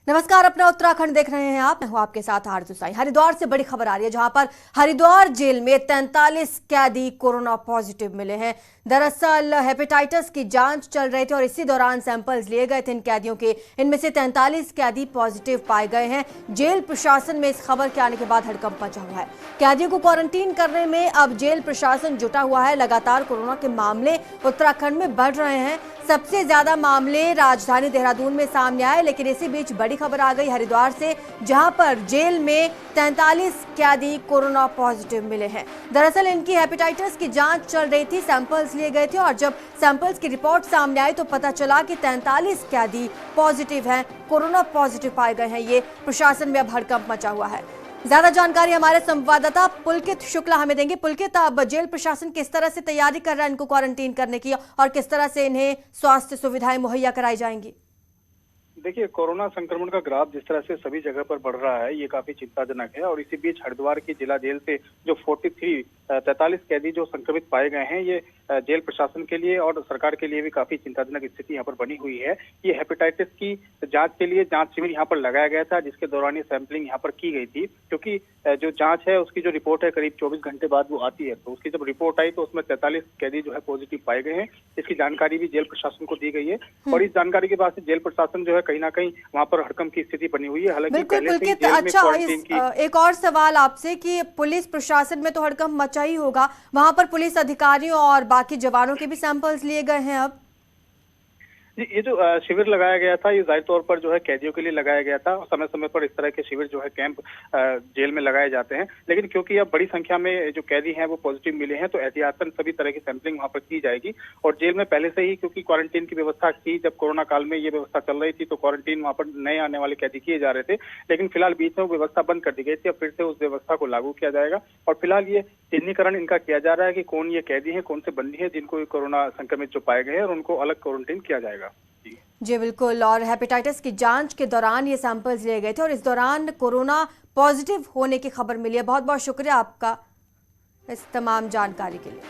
नमस्कार, अपना उत्तराखंड देख रहे हैं आप। मैं हूं आपके साथ आरजू साई। हरिद्वार से बड़ी खबर आ रही है, जहां पर हरिद्वार जेल में 43 कैदी कोरोना पॉजिटिव मिले हैं। दरअसल हेपेटाइटिस की जांच चल रही थी और इसी दौरान सैंपल्स लिए गए थे इन कैदियों के। इनमें से 43 कैदी पॉजिटिव पाए गए हैं। जेल प्रशासन में इस खबर के आने के बाद हड़कंप मचा हुआ है। कैदियों को क्वारंटीन करने में अब जेल प्रशासन जुटा हुआ है। लगातार कोरोना के मामले उत्तराखंड में बढ़ रहे हैं। सबसे ज्यादा मामले राजधानी देहरादून में सामने आए, लेकिन इसी बीच बड़ी खबर आ गई हरिद्वार से, जहां पर जेल में 43 कैदी कोरोना पॉजिटिव मिले हैं। दरअसल इनकी हेपेटाइटिस की जांच चल रही थी, सैंपल्स लिए गए थे और जब सैंपल्स की रिपोर्ट सामने आई तो पता चला कि 43 कैदी पॉजिटिव हैं, कोरोना पॉजिटिव पाए गए हैं। ये प्रशासन में अब हड़कंप मचा हुआ है। ज्यादा जानकारी हमारे संवाददाता पुलकित शुक्ला हमें देंगे। पुलकित, अब जेल प्रशासन किस तरह से तैयारी कर रहा है इनको क्वारंटीन करने की, और किस तरह से इन्हें स्वास्थ्य सुविधाएं मुहैया कराई जाएंगी? देखिए, कोरोना संक्रमण का ग्राफ जिस तरह से सभी जगह पर बढ़ रहा है, ये काफी चिंताजनक है। और इसी बीच हरिद्वार की जिला जेल से जो 43 कैदी जो संक्रमित पाए गए हैं, ये जेल प्रशासन के लिए और सरकार के लिए भी काफी चिंताजनक स्थिति यहाँ पर बनी हुई है। ये हेपेटाइटिस की जांच के लिए जांच शिविर यहाँ पर लगाया गया था, जिसके दौरान ये सैंपलिंग यहाँ पर की गई थी, क्योंकि जो जांच है उसकी जो रिपोर्ट है करीब 24 घंटे बाद वो आती है। तो उसकी जब रिपोर्ट आई तो उसमें 43 कैदी जो है पॉजिटिव पाए गए हैं। इसकी जानकारी भी जेल प्रशासन को दी गई है और इस जानकारी के बाद से जेल प्रशासन जो है कहीं ना कहीं वहाँ पर हड़कंप की स्थिति बनी हुई है। हालांकि पहले से ही जेल में क्वारंटीन की। एक और सवाल आपसे कि पुलिस प्रशासन में तो हड़कंप मचा ही होगा, वहां पर पुलिस अधिकारियों और बाकी जवानों के भी सैंपल्स लिए गए हैं अब? ये जो शिविर लगाया गया था, ये जाहिर तौर पर जो है कैदियों के लिए लगाया गया था। समय समय पर इस तरह के शिविर जो है कैंप जेल में लगाए जाते हैं, लेकिन क्योंकि अब बड़ी संख्या में जो कैदी हैं वो पॉजिटिव मिले हैं, तो एहतियातन सभी तरह की सैंपलिंग वहां पर की जाएगी। और जेल में पहले से ही क्योंकि क्वारंटीन की व्यवस्था थी, जब कोरोना काल में ये व्यवस्था चल रही थी तो क्वारंटीन वहां पर नए आने वाले कैदी किए जा रहे थे, लेकिन फिलहाल बीच में वो व्यवस्था बंद कर दी गई थी। अब फिर से उस व्यवस्था को लागू किया जाएगा और फिलहाल ये चिन्हीकरण इनका किया जा रहा है कि कौन ये कैदी है, कौन से बंदी है जिनको कोरोना संक्रमित जो पाए गए हैं, और उनको अलग क्वारंटीन किया जाएगा। जी बिल्कुल, और हेपेटाइटिस की जांच के दौरान ये सैंपल्स लिए गए थे और इस दौरान कोरोना पॉजिटिव होने की खबर मिली है। बहुत बहुत शुक्रिया आपका इस तमाम जानकारी के लिए।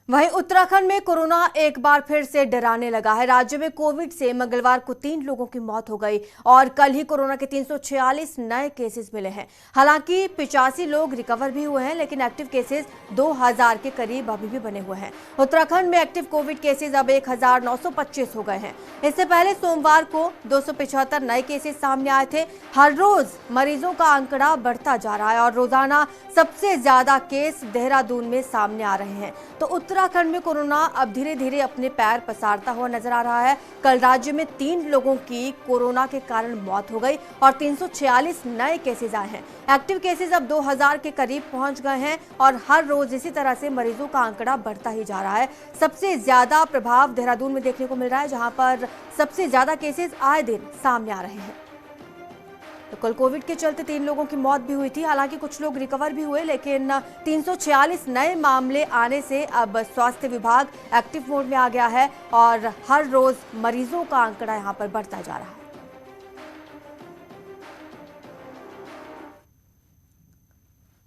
वहीं उत्तराखंड में कोरोना एक बार फिर से डराने लगा है। राज्य में कोविड से मंगलवार को 3 लोगों की मौत हो गई और कल ही कोरोना के 346 नए केसेस मिले हैं। हालांकि 85 लोग रिकवर भी हुए हैं, लेकिन एक्टिव केसेस 2000 के करीब अभी भी बने हुए हैं। उत्तराखंड में एक्टिव कोविड केसेस अब 1925 हो गए हैं। इससे पहले सोमवार को 275 नए केसेस सामने आए थे। हर रोज मरीजों का आंकड़ा बढ़ता जा रहा है और रोजाना सबसे ज्यादा केस देहरादून में सामने आ रहे हैं। तो उत्तराखंड में कोरोना अब धीरे धीरे अपने पैर पसारता हुआ नजर आ रहा है। कल राज्य में 3 लोगों की कोरोना के कारण मौत हो गई और 346 नए केसेस आए हैं। एक्टिव केसेस अब 2000 के करीब पहुंच गए हैं और हर रोज इसी तरह से मरीजों का आंकड़ा बढ़ता ही जा रहा है। सबसे ज्यादा प्रभाव देहरादून में देखने को मिल रहा है, जहां पर सबसे ज्यादा केसेस आए दिन सामने आ रहे हैं। तो कल कोविड के चलते 3 लोगों की मौत भी हुई थी। हालांकि कुछ लोग रिकवर भी हुए, लेकिन 346 नए मामले आने से अब स्वास्थ्य विभाग एक्टिव मोड में आ गया है और हर रोज मरीजों का आंकड़ा यहां पर बढ़ता जा रहा है।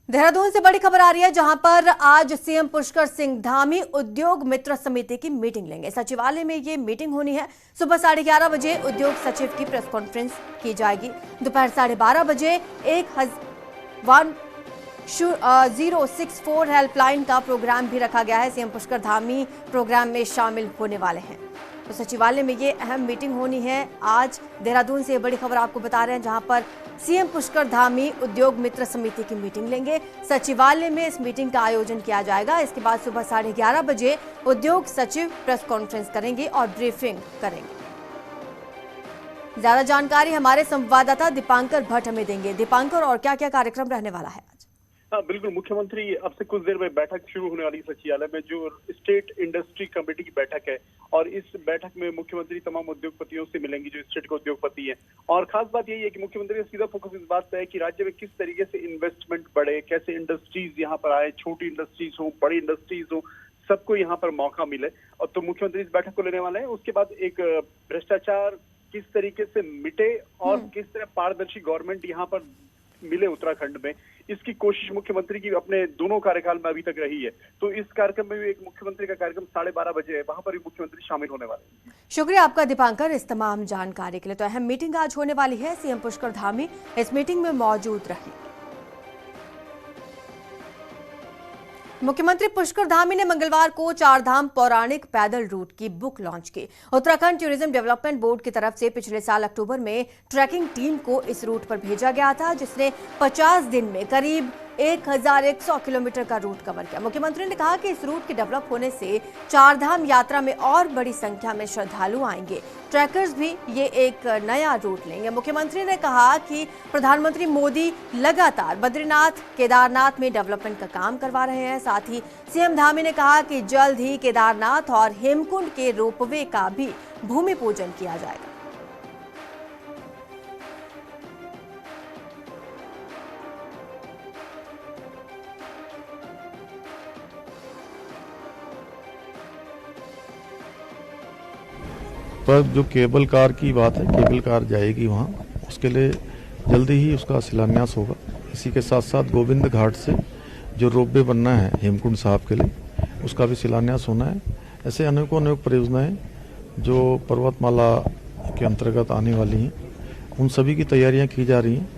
देहरादून से बड़ी खबर आ रही है, जहां पर आज सीएम पुष्कर सिंह धामी उद्योग मित्र समिति की मीटिंग लेंगे। सचिवालय में ये मीटिंग होनी है। सुबह 11:30 बजे उद्योग सचिव की प्रेस कॉन्फ्रेंस की जाएगी। दोपहर 12:30 बजे 1064 हेल्पलाइन का प्रोग्राम भी रखा गया है। सीएम पुष्कर धामी प्रोग्राम में शामिल होने वाले हैं। तो सचिवालय में ये अहम मीटिंग होनी है आज। देहरादून से बड़ी खबर आपको बता रहे हैं, जहां पर सीएम पुष्कर धामी उद्योग मित्र समिति की मीटिंग लेंगे। सचिवालय में इस मीटिंग का आयोजन किया जाएगा। इसके बाद सुबह 11:30 बजे उद्योग सचिव प्रेस कॉन्फ्रेंस करेंगे और ब्रीफिंग करेंगे। ज्यादा जानकारी हमारे संवाददाता दीपांकर भट्ट हमें देंगे। दीपांकर, और क्या क्या कार्यक्रम रहने वाला है आज? हाँ बिल्कुल, मुख्यमंत्री अब से कुछ देर में बैठक शुरू होने वाली सचिवालय में, जो स्टेट इंडस्ट्री कमेटी की बैठक है। और इस बैठक में मुख्यमंत्री तमाम उद्योगपतियों से मिलेंगी जो स्टेट के उद्योगपति हैं। और खास बात यही है कि मुख्यमंत्री का सीधा फोकस इस बात पे है कि राज्य में किस तरीके से इन्वेस्टमेंट बढ़े, कैसे इंडस्ट्रीज यहाँ पर आए, छोटी इंडस्ट्रीज हो, बड़ी इंडस्ट्रीज हो, सबको यहाँ पर मौका मिले। और तो मुख्यमंत्री इस बैठक को लेने वाले हैं। उसके बाद एक भ्रष्टाचार किस तरीके से मिटे और किस तरह पारदर्शी गवर्नमेंट यहाँ पर मिले उत्तराखंड में, इसकी कोशिश मुख्यमंत्री की अपने दोनों कार्यकाल में अभी तक रही है। तो इस कार्यक्रम में भी एक मुख्यमंत्री का कार्यक्रम 12:30 बजे है, वहां पर भी मुख्यमंत्री शामिल होने वाले हैं। शुक्रिया आपका दीपांकर इस तमाम जानकारी के लिए। तो अहम मीटिंग आज होने वाली है, सीएम पुष्कर धामी इस मीटिंग में मौजूद रहे। मुख्यमंत्री पुष्कर धामी ने मंगलवार को चारधाम पौराणिक पैदल रूट की बुक लॉन्च की। उत्तराखंड टूरिज्म डेवलपमेंट बोर्ड की तरफ से पिछले साल अक्टूबर में ट्रैकिंग टीम को इस रूट पर भेजा गया था, जिसने 50 दिन में करीब 1100 किलोमीटर का रूट कवर किया। मुख्यमंत्री ने कहा कि इस रूट के डेवलप होने से चारधाम यात्रा में और बड़ी संख्या में श्रद्धालु आएंगे। ट्रैकर्स भी ये एक नया रूट लेंगे। मुख्यमंत्री ने कहा कि प्रधानमंत्री मोदी लगातार बद्रीनाथ, केदारनाथ में डेवलपमेंट का काम करवा रहे हैं। साथ ही सीएम धामी ने कहा कि जल्द ही केदारनाथ और हेमकुंड के रोपवे का भी भूमि पूजन किया जाएगा। पर जो केबल कार की बात है, केबल कार जाएगी वहाँ, उसके लिए जल्दी ही उसका शिलान्यास होगा। इसी के साथ साथ गोविंद घाट से जो रोपवे बनना है हेमकुंड साहब के लिए, उसका भी शिलान्यास होना है। ऐसे अनेकों परियोजनाएं जो पर्वतमाला के अंतर्गत आने वाली हैं, उन सभी की तैयारियां की जा रही हैं।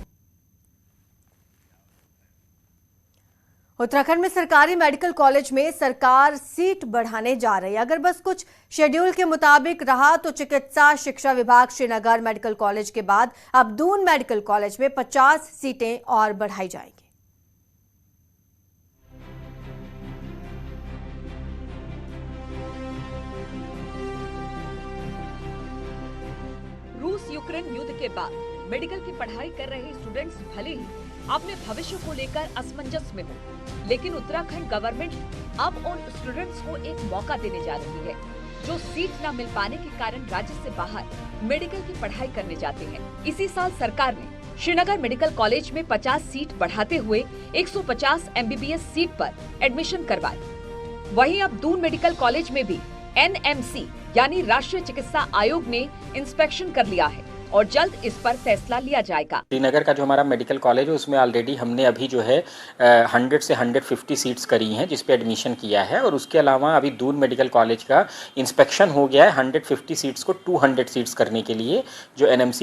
उत्तराखंड में सरकारी मेडिकल कॉलेज में सरकार सीट बढ़ाने जा रही है। अगर बस कुछ शेड्यूल के मुताबिक रहा तो चिकित्सा शिक्षा विभाग श्रीनगर मेडिकल कॉलेज के बाद अब दून मेडिकल कॉलेज में 50 सीटें और बढ़ाई जाएंगी। रूस यूक्रेन युद्ध के बाद मेडिकल की पढ़ाई कर रहे स्टूडेंट्स भले ही अपने भविष्य को लेकर असमंजस में हो, लेकिन उत्तराखंड गवर्नमेंट अब उन स्टूडेंट्स को एक मौका देने जा रही है जो सीट न मिल पाने के कारण राज्य से बाहर मेडिकल की पढ़ाई करने जाते हैं। इसी साल सरकार ने श्रीनगर मेडिकल कॉलेज में 50 सीट बढ़ाते हुए 150 MBBS सीट पर एडमिशन करवाई। वहीं अब दून मेडिकल कॉलेज में भी NMC यानी राष्ट्रीय चिकित्सा आयोग ने इंस्पेक्शन कर लिया है और जल्द इस पर फैसला लिया जाएगा। श्रीनगर का जो हमारा मेडिकल कॉलेज है उसमें ऑलरेडी हमने अभी जो है 100 से 150 सीट्स करी हैं जिस पे एडमिशन किया है, और उसके अलावा अभी दून मेडिकल कॉलेज का इंस्पेक्शन हो गया है 150 सीट्स को 200 सीट्स करने के लिए, जो NMC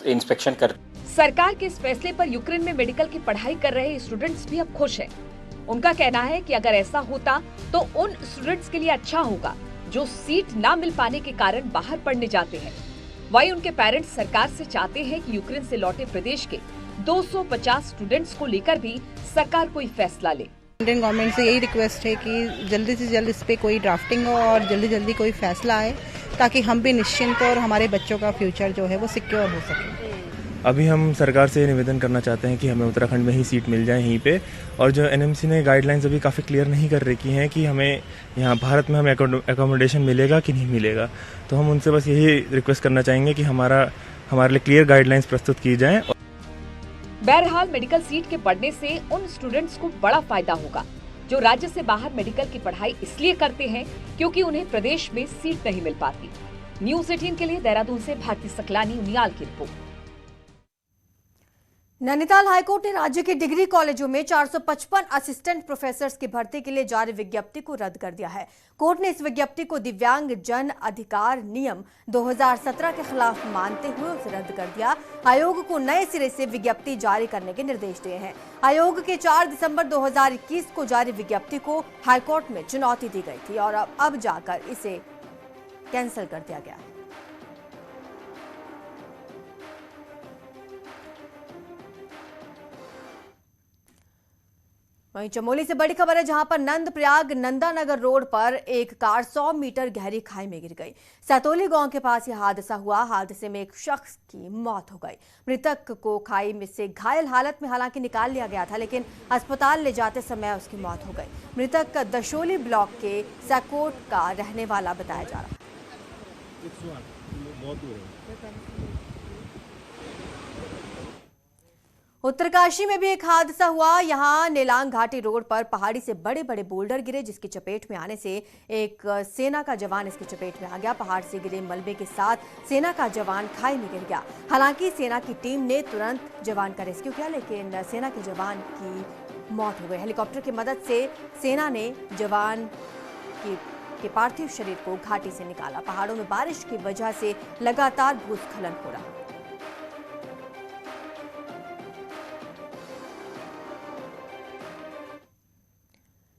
इंस्पेक्शन कर। सरकार के इस फैसले पर यूक्रेन में मेडिकल की पढ़ाई कर रहे स्टूडेंट्स भी अब खुश हैं। उनका कहना है कि अगर ऐसा होता तो उन स्टूडेंट्स के लिए अच्छा होगा जो सीट न मिल पाने के कारण बाहर पढ़ने जाते हैं। वहीं उनके पेरेंट्स सरकार से चाहते हैं कि यूक्रेन से लौटे प्रदेश के 250 स्टूडेंट्स को लेकर भी सरकार कोई फैसला ले। इंडियन गवर्नमेंट से यही रिक्वेस्ट है कि जल्दी से जल्द इस पे कोई ड्राफ्टिंग हो और जल्दी जल्दी कोई फैसला आए, ताकि हम भी निश्चिंत और हमारे बच्चों का फ्यूचर जो है वो सिक्योर हो सके। अभी हम सरकार से निवेदन करना चाहते हैं कि हमें उत्तराखंड में ही सीट मिल जाए यहीं पे, और जो NMC ने गाइडलाइंस अभी काफ़ी क्लियर नहीं कर रखी हैं कि हमें यहाँ भारत में हमें एकोमोडेशन मिलेगा कि नहीं मिलेगा, तो हम उनसे बस यही रिक्वेस्ट करना चाहेंगे कि हमारे लिए क्लियर गाइडलाइंस प्रस्तुत की जाएं। बहरहाल मेडिकल सीट के बढ़ने से उन स्टूडेंट्स को बड़ा फायदा होगा जो राज्य से बाहर मेडिकल की पढ़ाई इसलिए करते हैं क्योंकि उन्हें प्रदेश में सीट नहीं मिल पाती। न्यूज़ 18 के लिए देहरादून से भारती सकलानी उनियाल की रिपोर्ट। नैनीताल हाईकोर्ट ने राज्य के डिग्री कॉलेजों में 455 असिस्टेंट प्रोफेसर्स की भर्ती के लिए जारी विज्ञप्ति को रद्द कर दिया है। कोर्ट ने इस विज्ञप्ति को दिव्यांग जन अधिकार नियम 2017 के खिलाफ मानते हुए उसे रद्द कर दिया। आयोग को नए सिरे से विज्ञप्ति जारी करने के निर्देश दिए हैं। आयोग के 4 दिसंबर 2021 को जारी विज्ञप्ति को हाईकोर्ट में चुनौती दी गई थी और अब जाकर इसे कैंसिल कर दिया गया है। वहीं चमोली से बड़ी खबर है, जहां पर नंदप्रयाग नंदानगर रोड पर एक कार 100 मीटर गहरी खाई में गिर गई। सतोली गांव के पास यह हादसा हुआ। हादसे में एक शख्स की मौत हो गई। मृतक को खाई में से घायल हालत में हालांकि निकाल लिया गया था, लेकिन अस्पताल ले जाते समय उसकी मौत हो गई। मृतक दशोली ब्लॉक के सकोट का रहने वाला बताया जा रहा है। उत्तरकाशी में भी एक हादसा हुआ। यहां नेलांग घाटी रोड पर पहाड़ी से बड़े बड़े बोल्डर गिरे, जिसकी चपेट में आने से एक सेना का जवान इसकी चपेट में आ गया। पहाड़ से गिरे मलबे के साथ सेना का जवान खाई में गिर गया। हालांकि सेना की टीम ने तुरंत जवान का रेस्क्यू किया, लेकिन सेना के जवान की मौत हो गई। हेलीकॉप्टर की मदद से सेना ने जवान के पार्थिव शरीर को घाटी से निकाला। पहाड़ों में बारिश की वजह से लगातार भूस्खलन हो रहा।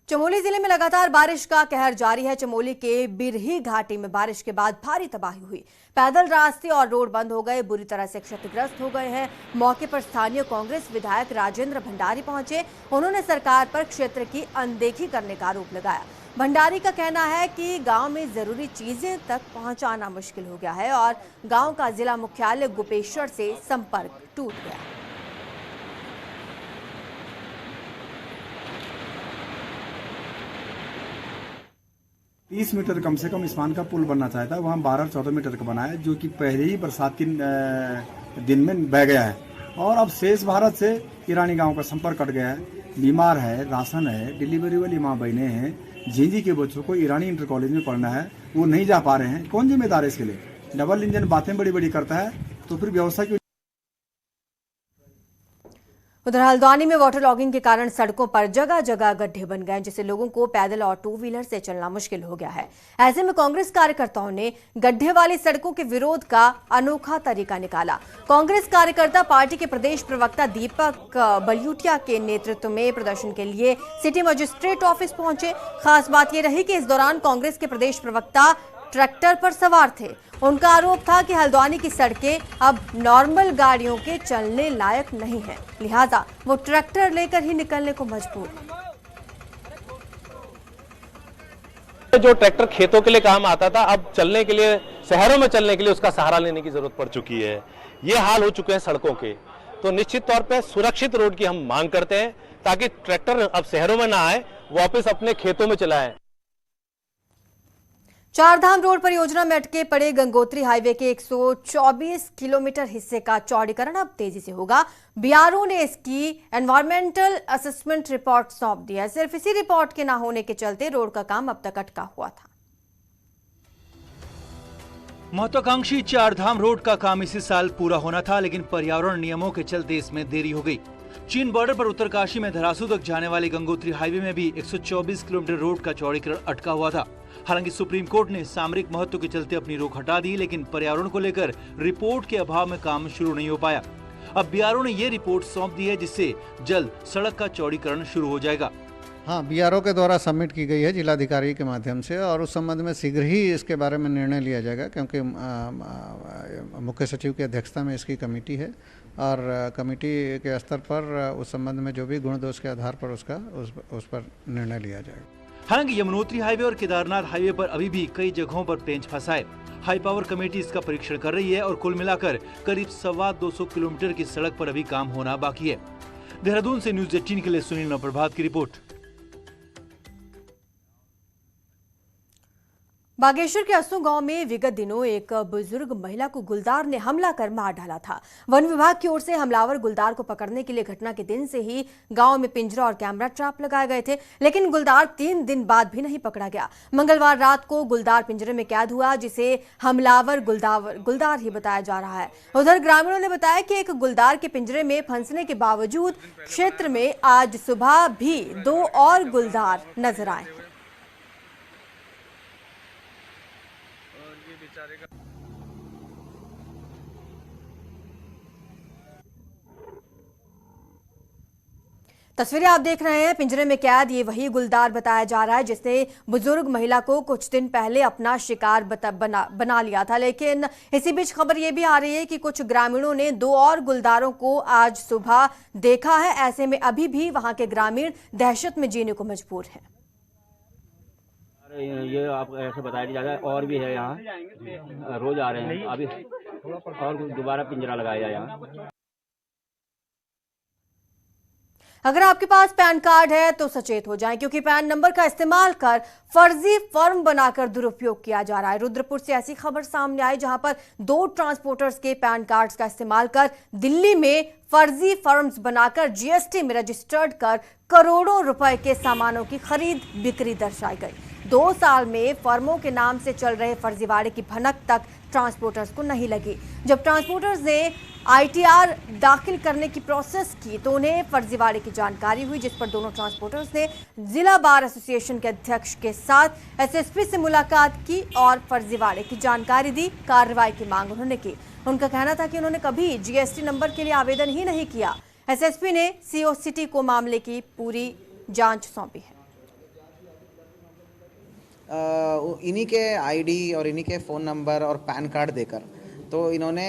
चमोली जिले में लगातार बारिश का कहर जारी है। चमोली के बिरही घाटी में बारिश के बाद भारी तबाही हुई। पैदल रास्ते और रोड बंद हो गए, बुरी तरह से क्षतिग्रस्त हो गए हैं। मौके पर स्थानीय कांग्रेस विधायक राजेंद्र भंडारी पहुंचे। उन्होंने सरकार पर क्षेत्र की अनदेखी करने का आरोप लगाया। भंडारी का कहना है कि गांव में जरूरी चीजें तक पहुंचाना मुश्किल हो गया है और गांव का जिला मुख्यालय गोपेश्वर से संपर्क टूट गया। तीस मीटर कम से कम स्पान का पुल बनना चाहता है, वहाँ 12-14 मीटर का बना है, जो कि पहले ही बरसात के दिन में बह गया है। और अब शेष भारत से ईरानी गांव का संपर्क कट गया है। बीमार है, राशन है, डिलीवरी वाली माँ बहनें हैं, झींझी के बच्चों को ईरानी इंटर कॉलेज में पढ़ना है, वो नहीं जा पा रहे हैं। कौन जिम्मेदार है इसके लिए? डबल इंजन बातें बड़ी बड़ी करता है तो फिर व्यवस्था की। उधर हल्द्वानी में वाटर लॉगिंग के कारण सड़कों पर जगह जगह गड्ढे बन गए, जिससे लोगों को पैदल और टू व्हीलर से चलना मुश्किल हो गया है। ऐसे में कांग्रेस कार्यकर्ताओं ने गड्ढे वाली सड़कों के विरोध का अनोखा तरीका निकाला। कांग्रेस कार्यकर्ता पार्टी के प्रदेश प्रवक्ता दीपक बलियूटिया के नेतृत्व में प्रदर्शन के लिए सिटी मजिस्ट्रेट ऑफिस पहुंचे। खास बात यह रही कि इस दौरान कांग्रेस के प्रदेश प्रवक्ता ट्रैक्टर पर सवार थे। उनका आरोप था कि हल्द्वानी की सड़कें अब नॉर्मल गाड़ियों के चलने लायक नहीं है, लिहाजा वो ट्रैक्टर लेकर ही निकलने को मजबूर है। जो ट्रैक्टर खेतों के लिए काम आता था, अब चलने के लिए, शहरों में चलने के लिए उसका सहारा लेने की जरूरत पड़ चुकी है। ये हाल हो चुके हैं सड़कों के। तो निश्चित तौर पे सुरक्षित रोड की हम मांग करते हैं, ताकि ट्रैक्टर अब शहरों में ना आए, वापस अपने खेतों में चलाएं। चारधाम रोड परियोजना में अटके पड़े गंगोत्री हाईवे के 124 किलोमीटर हिस्से का चौड़ीकरण अब तेजी से होगा। बीआरओ ने इसकी एनवायरमेंटल असेसमेंट रिपोर्ट सौंप दी है। सिर्फ इसी रिपोर्ट के न होने के चलते रोड का काम अब तक अटका हुआ था। महत्वाकांक्षी चारधाम रोड का काम इसी साल पूरा होना था, लेकिन पर्यावरण नियमों के चलते इसमें देरी हो गई। चीन बॉर्डर पर उत्तरकाशी में धरासू तक जाने वाले गंगोत्री हाईवे में भी 124 किलोमीटर रोड का चौड़ीकरण अटका हुआ था। हालांकि सुप्रीम कोर्ट ने सामरिक महत्व के चलते अपनी रोक हटा दी, लेकिन पर्यावरण को लेकर रिपोर्ट के अभाव में काम शुरू नहीं हो पाया। अब बीआरओ ने ये रिपोर्ट सौंप दी है, जिससे जल्द सड़क का चौड़ीकरण शुरू हो जाएगा। हाँ, बीआरओ के द्वारा सबमिट की गई है जिलाधिकारी के माध्यम से, और उस संबंध में शीघ्र ही इसके बारे में निर्णय लिया जाएगा, क्योंकि मुख्य सचिव की अध्यक्षता में इसकी कमेटी है और कमेटी के स्तर पर उस संबंध में जो भी गुण दोष के आधार पर उस पर निर्णय लिया जाएगा। हालांकि यमुनोत्री हाईवे और केदारनाथ हाईवे पर अभी भी कई जगहों पर पेंच फंसा है। हाई पावर कमेटी इसका परीक्षण कर रही है और कुल मिलाकर करीब 250 किलोमीटर की सड़क पर अभी काम होना बाकी है। देहरादून से न्यूज 18 के लिए सुनील नवप्रभात की रिपोर्ट। बागेश्वर के अस्सू गांव में विगत दिनों एक बुजुर्ग महिला को गुलदार ने हमला कर मार डाला था। वन विभाग की ओर से हमलावर गुलदार को पकड़ने के लिए घटना के दिन से ही गांव में पिंजरा और कैमरा ट्रैप लगाए गए थे, लेकिन गुलदार 3 दिन बाद भी नहीं पकड़ा गया। मंगलवार रात को गुलदार पिंजरे में कैद हुआ, जिसे हमलावर गुलदार ही बताया जा रहा है। उधर ग्रामीणों ने बताया कि एक गुलदार के पिंजरे में फंसने के बावजूद क्षेत्र में आज सुबह भी 2 और गुलदार नजर आए। तस्वीरें आप देख रहे हैं, पिंजरे में कैद ये वही गुलदार बताया जा रहा है जिसने बुजुर्ग महिला को कुछ दिन पहले अपना शिकार बना लिया था। लेकिन इसी बीच खबर ये भी आ रही है कि कुछ ग्रामीणों ने 2 और गुलदारों को आज सुबह देखा है। ऐसे में अभी भी वहां के ग्रामीण दहशत में जीने को मजबूर हैं। ये आप ऐसे बताया जा रहा है, और भी है यहाँ, रोज आ रहे हैं, अभी और दोबारा पिंजरा लगाया यहाँ। अगर आपके पास पैन कार्ड है तो सचेत हो जाएं, क्योंकि पैन नंबर का इस्तेमाल कर फर्जी फॉर्म बनाकर दुरुपयोग किया जा रहा है। रुद्रपुर से ऐसी खबर सामने आई जहां पर 2 ट्रांसपोर्टर्स के पैन कार्ड्स का इस्तेमाल कर दिल्ली में फर्जी फॉर्म्स बनाकर जीएसटी में रजिस्टर्ड कर करोड़ों रुपए के सामानों की खरीद बिक्री दर्शाई गई। 2 साल में फर्मों के नाम से चल रहे फर्जीवाड़े की भनक तक ट्रांसपोर्टर्स को नहीं लगी। जब ट्रांसपोर्टर्स ने आईटीआर दाखिल करने की प्रोसेस की तो उन्हें फर्जीवाड़े की जानकारी हुई, जिस पर दोनों ट्रांसपोर्टर्स ने जिला बार एसोसिएशन के अध्यक्ष के साथ एसएसपी से मुलाकात की और फर्जीवाड़े की जानकारी दी। कार्रवाई की मांग उन्होंने की। उनका कहना था कि उन्होंने कभी जीएसटी नंबर के लिए आवेदन ही नहीं किया। एसएसपी ने सीओ सिटी को मामले की पूरी जांच सौंपी है। इन्हीं के आईडी और इन्हीं के फ़ोन नंबर और पैन कार्ड देकर तो इन्होंने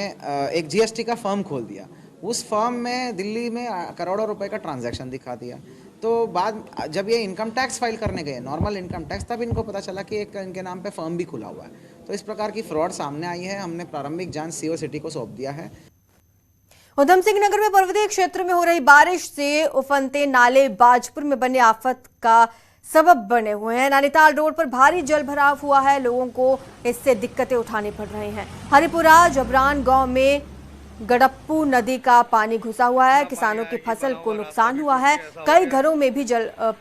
एक जीएसटी का फर्म खोल दिया। उस फर्म में दिल्ली में करोड़ों रुपए का ट्रांजैक्शन दिखा दिया। तो बाद जब ये इनकम टैक्स फाइल करने गए, नॉर्मल इनकम टैक्स, तब इनको पता चला कि एक इनके नाम पे फर्म भी खुला हुआ है। तो इस प्रकार की फ्रॉड सामने आई है। हमने प्रारंभिक जांच सीओ सिटी को सौंप दिया है। उधम सिंह नगर में पर्वतीय क्षेत्र में हो रही बारिश से उफनते नाले बाजपुर में बने आफत का सबब बने हुए हैं। नैनीताल रोड पर भारी जल भराव हुआ है। लोगों को इससे दिक्कतें उठानी पड़ रही हैं। हरिपुरा जबरान गांव में गड़प्पू नदी का पानी घुसा हुआ है। किसानों की फसल को नुकसान हुआ है। कई घरों में भी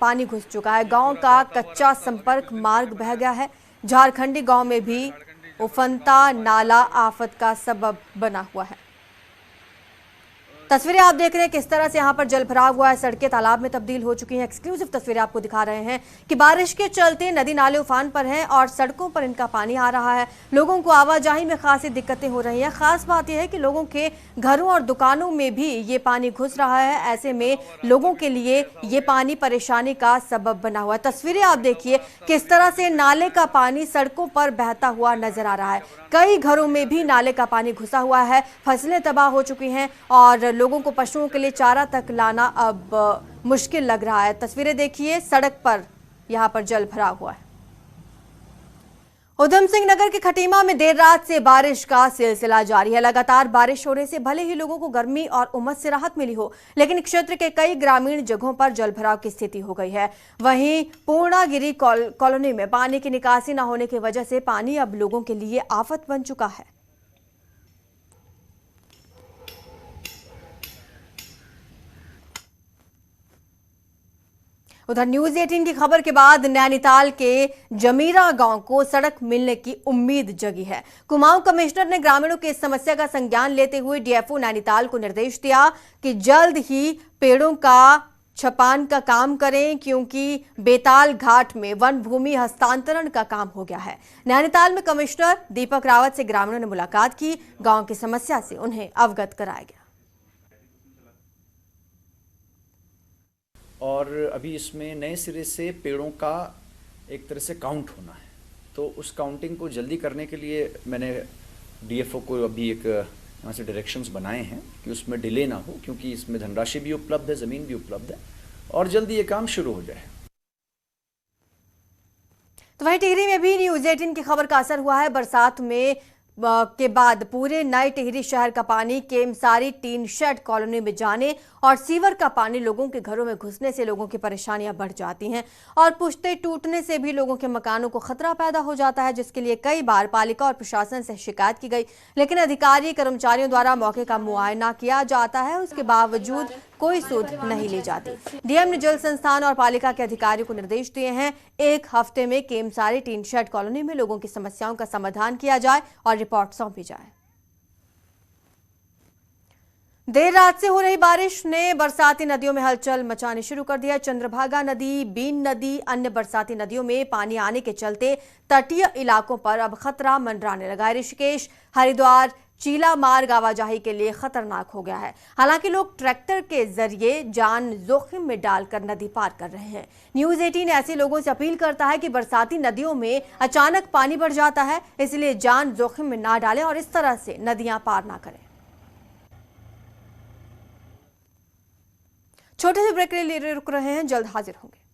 पानी घुस चुका है। गांव का कच्चा संपर्क मार्ग बह गया है। झारखंडी गांव में भी उफनता नाला आफत का सबब बना हुआ है। तस्वीरें आप देख रहे हैं किस तरह से यहां पर जल भराव हुआ है। सड़कें तालाब में तब्दील हो चुकी हैं। एक्सक्लूसिव तस्वीरें आपको दिखा रहे हैं कि बारिश के चलते नदी नाले उफान पर हैं और सड़कों पर इनका पानी आ रहा है। लोगों को आवाजाही में खासी दिक्कतें हो रही हैं। खास बात यह है कि लोगों के घरों और दुकानों में भी ये पानी घुस रहा है। ऐसे में लोगों के लिए ये पानी परेशानी का सबब बना हुआ है। तस्वीरें आप देखिए किस तरह से नाले का पानी सड़कों पर बहता हुआ नजर आ रहा है। कई घरों में भी नाले का पानी घुसा हुआ है। फसलें तबाह हो चुकी हैं और लोगों को पशुओं के लिए चारा तक लाना अब मुश्किल लग रहा है। तस्वीरें देखिए, सड़क पर यहां पर जल भरा हुआ है। उधम सिंह नगर के खटीमा में देर रात से बारिश का सिलसिला जारी है। लगातार बारिश होने से भले ही लोगों को गर्मी और उमस से राहत मिली हो, लेकिन क्षेत्र के कई ग्रामीण जगहों पर जलभराव की स्थिति हो गई है। वहीं पूर्णागिरी कॉलोनी में पानी की निकासी न होने की वजह से पानी अब लोगों के लिए आफत बन चुका है। उधर न्यूज 18 की खबर के बाद नैनीताल के जमीरा गांव को सड़क मिलने की उम्मीद जगी है। कुमाऊं कमिश्नर ने ग्रामीणों की इस समस्या का संज्ञान लेते हुए डीएफओ नैनीताल को निर्देश दिया कि जल्द ही पेड़ों का छपान का काम करें, क्योंकि बेताल घाट में वन भूमि हस्तांतरण का काम हो गया है। नैनीताल में कमिश्नर दीपक रावत से ग्रामीणों ने मुलाकात की। गांव की समस्या से उन्हें अवगत कराया गया। और अभी इसमें नए सिरे से पेड़ों का एक तरह से काउंट होना है, तो उस काउंटिंग को जल्दी करने के लिए मैंने डीएफओ को अभी एक यहाँ से डायरेक्शंस बनाए हैं कि उसमें डिले ना हो, क्योंकि इसमें धनराशि भी उपलब्ध है, ज़मीन भी उपलब्ध है और जल्दी ये काम शुरू हो जाए। तो वहीं टिहरी में भी न्यूज 18 की खबर का असर हुआ है। बरसात में के बाद पूरे नए टिहरी शहर का पानी केमसारी टीन शेड कॉलोनी में जाने और सीवर का पानी लोगों के घरों में घुसने से लोगों की परेशानियां बढ़ जाती हैं और पुश्ते टूटने से भी लोगों के मकानों को खतरा पैदा हो जाता है, जिसके लिए कई बार पालिका और प्रशासन से शिकायत की गई, लेकिन अधिकारी कर्मचारियों द्वारा मौके का मुआयना किया जाता है, उसके बावजूद कोई सुध नहीं ली जाती। डीएम ने जल संस्थान और पालिका के अधिकारियों को निर्देश दिए हैं 1 हफ्ते में केमसारी टीन शेड कॉलोनी में लोगों की समस्याओं का समाधान किया जाए और रिपोर्ट सौंपी जाए। देर रात से हो रही बारिश ने बरसाती नदियों में हलचल मचानी शुरू कर दिया। चंद्रभागा नदी, बीन नदी, अन्य बरसाती नदियों में पानी आने के चलते तटीय इलाकों पर अब खतरा मंडराने लगा है। ऋषिकेश, हरिद्वार, चीला मार्ग आवाजाही के लिए खतरनाक हो गया है। हालांकि लोग ट्रैक्टर के जरिए जान जोखिम में डालकर नदी पार कर रहे हैं। न्यूज 18 ऐसे लोगों से अपील करता है कि बरसाती नदियों में अचानक पानी बढ़ जाता है, इसलिए जान जोखिम में ना डालें और इस तरह से नदियां पार ना करें। छोटे से ब्रेक के लिए रुक रहे हैं, जल्द हाजिर होंगे।